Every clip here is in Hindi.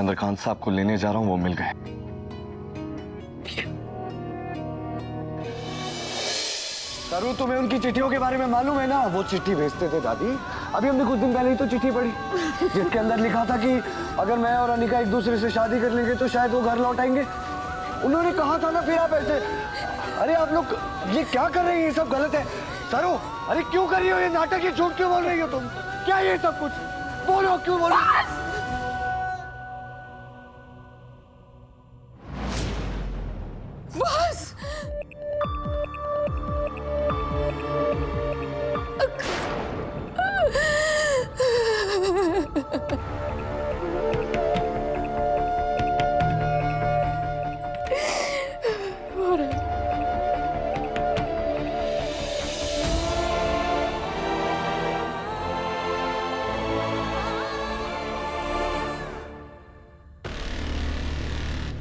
चंद्रकांत साहब को लेने जा रहा हूँ, वो मिल गए। सरू, तुम्हें उनकी चिट्ठियों के बारे में मालूम है ना? वो चिट्ठी भेजते थे दादी। अभी हमने कुछ दिन पहले ही तो चिट्ठी पढ़ी, जिसके अंदर लिखा था कि अगर मैं और अनिका एक दूसरे से शादी कर लेंगे तो शायद वो घर लौट आएंगे। उन्होंने कहा था ना, फिर आप ऐसे। अरे आप लोग ये क्या कर रही हैं? ये सब गलत है। सरू, अरे क्यों कर रही हो ये नाटक? ये झूठ क्यों बोल रही हो तुम? क्या ये सब कुछ? बोलो, क्यों बोल रही हो? बस।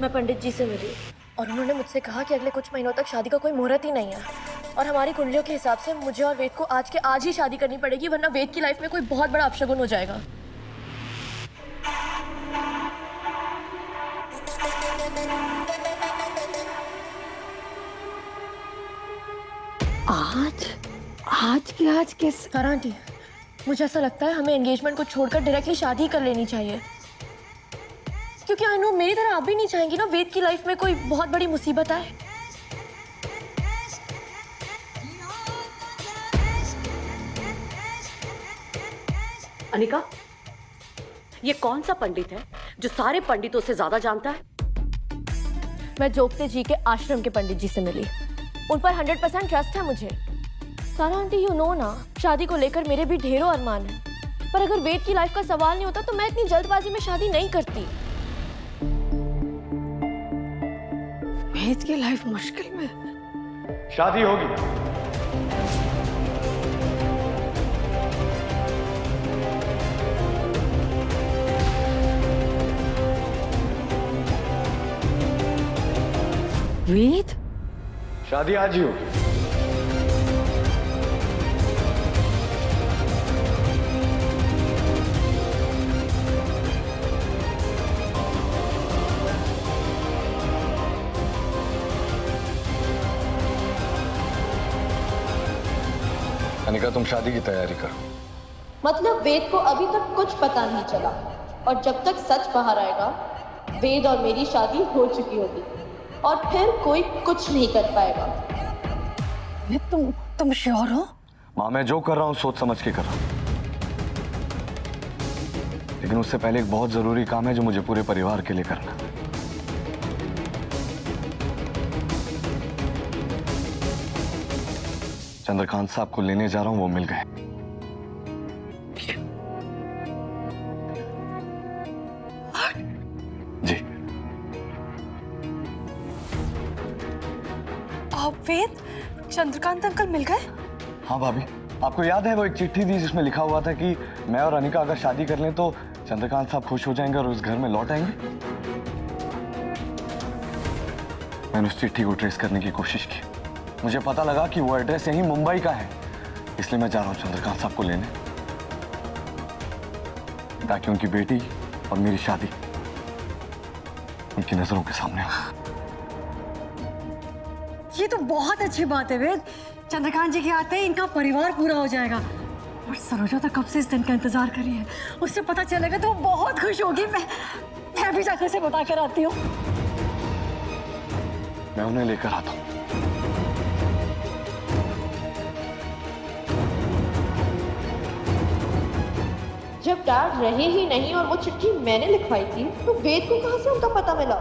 मैं पंडित जी से मिली और उन्होंने मुझसे कहा कि अगले कुछ महीनों तक शादी का कोई मुहूर्त ही नहीं है और हमारी कुंडलियों के हिसाब से मुझे और वेद को आज के आज ही शादी करनी पड़ेगी, वरना वेद की लाइफ में कोई बहुत बड़ा अपशगुन हो जाएगा। आज कैसे? हाँ आंटी, मुझे ऐसा लगता है हमें एंगेजमेंट को छोड़कर डायरेक्टली शादी कर लेनी चाहिए, क्योंकि आई नो मेरी तरह आप भी नहीं चाहेंगी ना वेद की लाइफ में कोई बहुत बड़ी मुसीबत आए। अनिका, ये कौन सा पंडित है जो सारे पंडितों से ज्यादा जानता है? मैं जोगते जी के आश्रम के पंडित जी से मिली, उन पर 100% ट्रस्ट है मुझे। सारा आंटी, यू नो ना, शादी को लेकर मेरे भी ढेरों अरमान हैं, पर अगर वेद की लाइफ का सवाल नहीं होता तो मैं इतनी जल्दबाजी में शादी नहीं करती। वेद की लाइफ मुश्किल में। शादी होगी। वेद? शादी आज ही होगी। अनिका, तुम शादी की तैयारी करो। मतलब वेद को अभी तक कुछ पता नहीं चला और जब तक सच बाहर आएगा वेद और मेरी शादी हो चुकी होगी और फिर कोई कुछ नहीं कर पाएगा। तुम श्योर हो? माँ, मैं जो कर रहा हूँ सोच समझ के कर रहा हूँ, लेकिन उससे पहले एक बहुत जरूरी काम है जो मुझे पूरे परिवार के लिए करना है। चंद्रकांत साहब को लेने जा रहा हूँ, वो मिल गए। जी। वेद, चंद्रकांत अंकल मिल गए? हाँ भाभी, आपको याद है वो एक चिट्ठी थी जिसमें लिखा हुआ था कि मैं और अनिका अगर शादी कर लें तो चंद्रकांत साहब खुश हो जाएंगे और उस घर में लौट आएंगे। मैंने उस चिट्ठी को ट्रेस करने की कोशिश की, मुझे पता लगा कि वो एड्रेस यही मुंबई का है, इसलिए मैं जा रहा हूँ चंद्रकांत साहब को लेने, ताकि उनकी बेटी और मेरी शादी उनकी नजरों के सामने हो। ये तो बहुत अच्छी बात है वेद। चंद्रकांत जी के आते ही इनका परिवार पूरा हो जाएगा। और सरोजा तो कब से इस दिन का इंतजार कर रही है, उससे पता चलेगा तो वो बहुत खुश होगी। मैं भी जाकर से बता कर आती हूँ। मैं उन्हें लेकर आता हूँ। जब डैड रहे ही नहीं और वो चिट्ठी मैंने लिखवाई थी तो वेद को कहाँ से उनका पता मिला?